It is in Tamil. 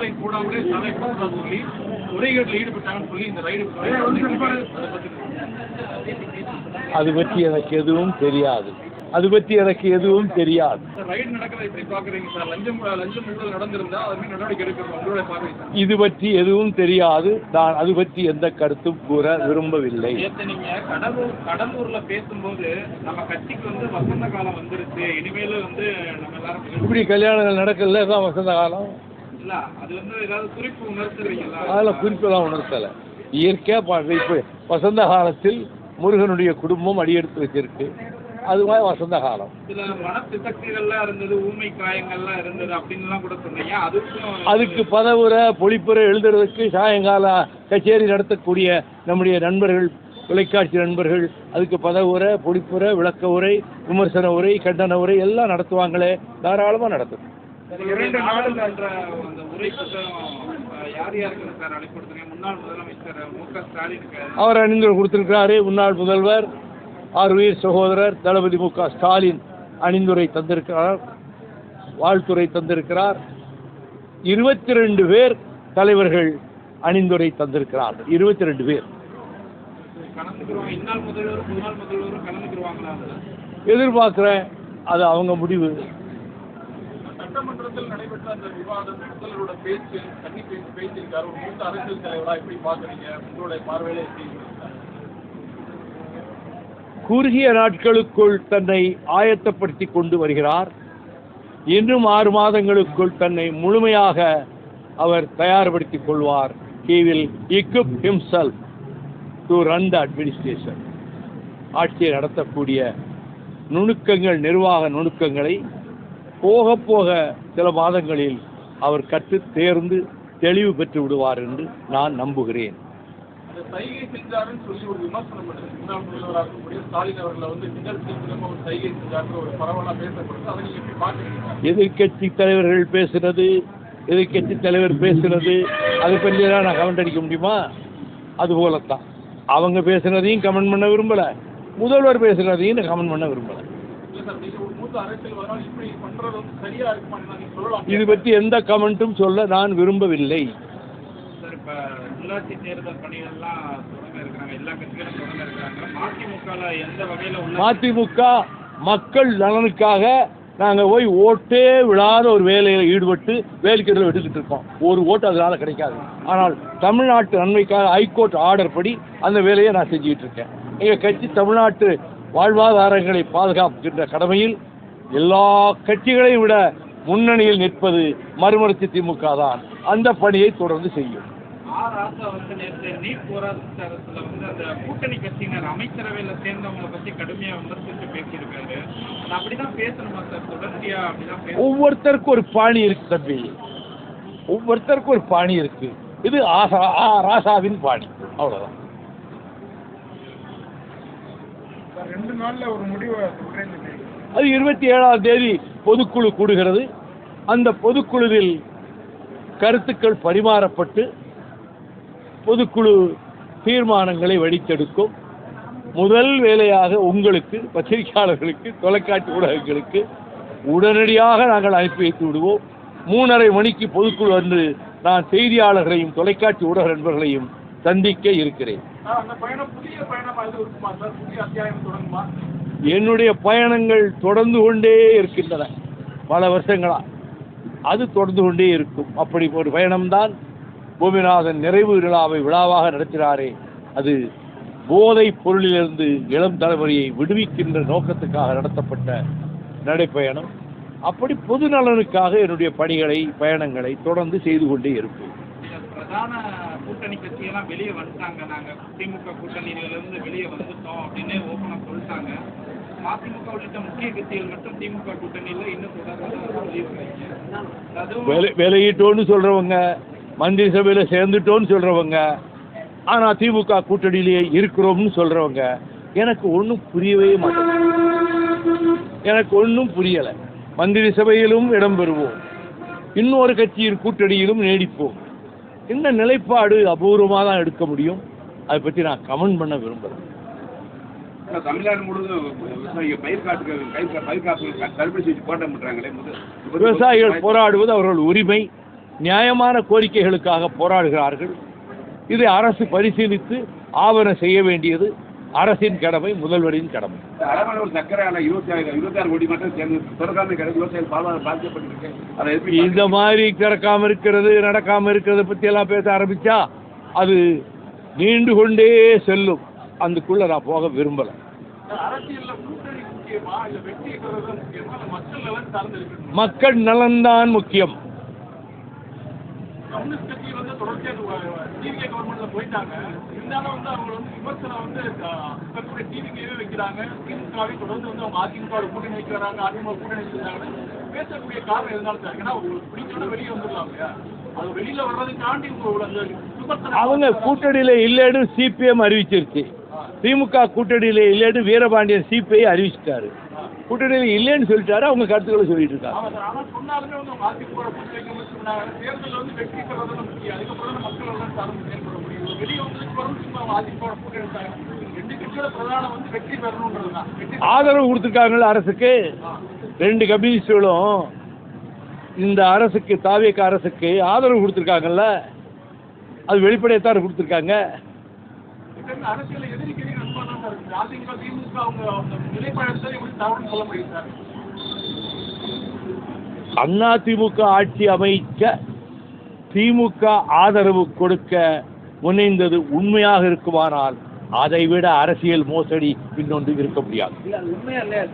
சாலை போடாமலே சாலை போடுறதா சொல்லி முறைகேட்டில் ஈடுபட்டாங்கன்னு சொல்லி இந்த ரைடு அது பற்றி எனக்கு எதுவும் தெரியாது. ரைடு நடக்கிறத எப்படி பாக்குறீங்க சார்? லஞ்சம் ஊழல் நடந்திருந்தா அது மாதிரி நடவடிக்கை எடுக்கணும் உங்களுடைய பார்வை. இது பற்றி எதுவும் தெரியாது. நான் அது பற்றி எந்த கருத்தும் கூற விரும்பவில்லை. நீங்க கடலூர்ல பேசும்போது நம்ம கட்சிக்கு வந்து வசந்த காலம் வந்துருச்சு, இனிமேல் வந்து நம்ம எல்லாரும் இப்படி கல்யாணங்கள் நடக்கல தான் வசந்த காலம் இல்ல. அது வந்து ஏதாவது குறிப்பு உணர்த்துறீங்களா? அதில் குறிப்பெல்லாம் உணர்த்தலை. இயற்கையாக இப்போ வசந்த காலத்தில் முருகனுடைய குடும்பம் அடியெடுத்து வச்சிருக்கு. அதுவாக வசந்த காலம். சில மனப்பிசக்திகள்லாம் இருந்தது, ஊமை காயங்கள்லாம் இருந்தது அப்படின்லாம் கூட சொன்னீங்க. அதுக்கு பதவுரை பொழிப்புரை எழுதுறதுக்கு சாயங்கால கச்சேரி நடத்தக்கூடிய நம்முடைய நண்பர்கள், தொலைக்காட்சி நண்பர்கள், அதுக்கு பதவுரை பொழிப்புரை விளக்க உரை விமர்சன உரை கண்டன உரை எல்லாம் நடத்துவாங்களே, தாராளமாக நடத்தும். 2 நாள் என்ற அந்த உரை புத்தகம் யார் யாருக்கு சார் அனுப்பிடுத்துங்க? முன்னாள் முதலமைச்சர் மு.க. ஸ்டாலினுக்கு அவர் அணிந்து கொடுத்திருக்கிறாரு. முன்னாள் முதல்வர் ஆர்வீர் சகோதரர் தளபதி மு.க. ஸ்டாலின் அணிந்துரை தந்திருக்கிறார், வாழ்த்துறை தந்திருக்கிறார். 22 பேர் தலைவர்கள் அணிந்துரை தந்திருக்கிறார். 22 பேர் எதிர்பார்க்கிறேன். அது அவங்க முடிவு. சட்டமன்றத்தில் நடைபெற்ற அந்த விவாதம், முதல்வரோட பேச்சு, தண்ணி பேசியிருக்காரு. ஒரு மூத்த அரசியல் தலைவராக எப்படி பார்க்குறீங்க? உங்களுடைய பார்வையில எப்படி? குறுகிய நாட்களுக்குள் தன்னை ஆயத்தப்படுத்தி கொண்டு வருகிறார். இன்னும் 6 மாதங்களுக்குள் தன்னை முழுமையாக அவர் தயார்படுத்திக் கொள்வார். He will equip himself to run the administration. ஆட்சியை நடத்தக்கூடிய நுணுக்கங்கள், நிர்வாக நுணுக்கங்களை போக போக சில மாதங்களில் அவர் கற்று தேர்ந்து தெளிவு பெற்று விடுவார் என்று நான் நம்புகிறேன். சைகை செஞ்சாருன்னு சொல்லி ஒரு விமர்சனம் பண்ணுறது முன்னாள் முதல்வராக இருக்கக்கூடிய ஸ்டாலின் அவர்களை வந்து கிண்டல் செய்யும் ஒரு சைகை செஞ்சாருன்னு ஒரு பரவலாக பேசப்படுது. அதை நீங்கள் எப்படி பார்க்குறீங்க? எதிர்கட்சி தலைவர் பேசுனது அதை பற்றியெல்லாம் நான் கமெண்ட் அடிக்க முடியுமா? அதுபோலத்தான் அவங்க பேசுனதையும் கமெண்ட் பண்ண விரும்பலை, முதல்வர் பேசுனதையும் நான் கமெண்ட் பண்ண விரும்பலை. இது பற்றி எந்த கமெண்ட்டும் சொல்ல நான் விரும்பவில்லை. உள்ளாட்சி தேர்தல் பணிகள்லாம் தொடங்க இருக்கிறாங்க, எல்லா கட்சிகளும் தொடங்க இருக்கிறாங்க. மதிமுக மக்கள் நலனுக்காக நாங்கள் போய் ஓட்டே விழாத ஒரு வேலையில் ஈடுபட்டு வேலைக்கீட்டில் விட்டுக்கிட்டு இருக்கோம். ஒரு ஓட்டு அதனால் கிடைக்காது. ஆனால் தமிழ்நாட்டு நன்மைக்காக ஹைகோர்ட் ஆர்டர் படி அந்த வேலையை நான் செஞ்சுக்கிட்டு இருக்கேன். எங்கள் கட்சி தமிழ்நாட்டு வாழ்வாதாரங்களை பாதுகாக்கின்ற கடமையில் எல்லா கட்சிகளையும் விட முன்னணியில் நிற்பது மறுமலர்ச்சி திமுக தான். அந்த பணியை தொடர்ந்து செய்யும். ராசா வந்து நேற்று நீட் போராட்டத்தில் வந்து அந்த கூட்டணி கட்சியினர் அமைச்சரவையில் சேர்ந்தவங்களை பற்றி கடுமையாக விமர்சித்து பேசியிருக்காரு. அப்படிதான் பேசணுமா சார்? தொடர்ச்சியா அப்படிதான் ஒவ்வொருத்தருக்கும் ஒரு பாணி இருக்கு தம்பி, ஒவ்வொருத்தருக்கும் ஒரு பாணி இருக்கு. இது ராசாவின் பாணி, அவ்வளோதான். 2 நாளில் ஒரு முடிவு. அது 27ஆம் தேதி பொதுக்குழு கூடுகிறது. அந்த பொதுக்குழுவில் கருத்துக்கள் பரிமாறப்பட்டு பொதுக்குழு தீர்மானங்களை வடித்தெடுக்கும். முதல் வேலையாக உங்களுக்கு, பத்திரிகையாளர்களுக்கு, தொலைக்காட்சி ஊடகங்களுக்கு உடனடியாக நாங்கள் அனுப்பி வைத்து விடுவோம். 3:30 மணிக்கு பொதுக்குழு அன்று நான் செய்தியாளர்களையும் தொலைக்காட்சி ஊடக நண்பர்களையும் சந்திக்க இருக்கிறேன். என்னுடைய பயணங்கள் தொடர்ந்து கொண்டே இருக்கின்றன, பல வருஷங்களா அது தொடர்ந்து கொண்டே இருக்கும். அப்படி ஒரு பயணம்தான் பூமிநாதன் நிறைவு விழாவாக நடத்தினாரே, அது போதைப் பொருளிலிருந்து இளம் தலைமுறையை விடுவிக்கின்ற நோக்கத்துக்காக நடத்தப்பட்ட நடைப்பயணம். அப்படி பொது நலனுக்காக என்னுடைய பயணங்களை தொடர்ந்து செய்து கொண்டே இருக்கும். பிரதான கூட்டணி கட்சியெல்லாம் வெளியே வந்துட்டாங்க, நாங்கள் திமுக கூட்டணியிலிருந்து வெளியே வந்துட்டோம் அப்படின்னு ஓப்பனாக சொல்லிட்டாங்க. மதிமுக உள்ளிட்ட முக்கிய கட்சிகள் மட்டும் திமுக கூட்டணியில் இன்னும் தொடர்ந்து விலகிட்டோன்னு சொல்றவங்க, மந்திரி சபையில் சேர்ந்துட்டோன்னு சொல்றவங்க, ஆனால் திமுக கூட்டணியிலேயே இருக்கிறோம்னு சொல்றவங்க, எனக்கு ஒன்றும் புரியவே மாட்டேங்குது. எனக்கு ஒன்றும் புரியலை. மந்திரி சபையிலும் இடம்பெறுவோம், இன்னொரு கட்சியின் கூட்டணியிலும் நீடிப்போம். இந்த நிலைப்பாடு அபூர்வமாக தான் எடுக்க முடியும். அதை பற்றி நான் கமெண்ட் பண்ண விரும்புகிறேன். தமிழ்நாடு முழுவதும் விவசாயிகள் போராடுவது அவர்கள் உரிமை. நியாயமான கோரிக்கைகளுக்காக போராடுகிறார்கள். இதை அரசு பரிசீலித்து ஆவணம் செய்ய வேண்டியது அரசின் கடமை, முதல்வரின் கடமை. அரவணூர் சர்க்கரை ஆலை 26 கோடி மட்டும் சேர்ந்து திறக்காம கிடக்கு, விவசாயிகள் பாதிக்கப்பட்டிருக்கு. அதை எப்படி இந்த மாதிரி திறக்காம இருக்கிறது, நடக்காம இருக்கிறத பத்தி எல்லாம் பேச ஆரம்பிச்சா அது நீண்டு கொண்டே செல்லும். அதுக்குள்ள நான் போக விரும்பல. மக்கள் நலன்தான் முக்கியம். கம்யூனிஸ்ட் கட்சி வந்து தொடர்ச்சியாக டிவிகே கவர்மெண்ட்ல போயிட்டாங்க. இருந்தாலும் வந்து அவங்க வந்து விமர்சனம் வந்து டிவிகேவே வைக்கிறாங்க. திமுகவை தொடர்ந்து வந்து அவங்க அதிமுக கூட்டணி வைக்கிறாங்க, அதிமுக கூட்டணி வச்சிருக்காங்க. பேசக்கூடிய காரணம் எதனால சார்? ஏன்னா பிடிச்சோட வெளியே வந்துடலாம் இல்லையா? அது வெளியில வர்றதுக்காண்டி விமர்சனம் அவங்க கூட்டணியில இல்லைன்னு சிபிஎம் அறிவிச்சிருச்சு. திமுக கூட்டணியில இல்லைன்னு வீரபாண்டியன் சிபிஐ அறிவிச்சிட்டாரு. கூட்டணியில் இல்லைன்னு சொல்லிட்டாரு. அவங்க கருத்துக்களை சொல்லிட்டு இருக்காங்க. ஆதரவு கொடுத்துருக்காங்கல்ல அரசுக்கு. 2 கம்யூனிஸ்டுகளும் இந்த அரசுக்கு, தாவேக அரசுக்கு ஆதரவு கொடுத்துருக்காங்கல்ல. அது வெளிப்படையத்தான் கொடுத்துருக்காங்க. அதிமுக ஆட்சி அமைக்க திமுக ஆதரவு கொடுக்க முனைந்தது உண்மையாக இருக்குமானால் அதைவிட அரசியல் மோசடி இன்னொன்று இருக்க முடியாது. உண்மையா இல்லையா?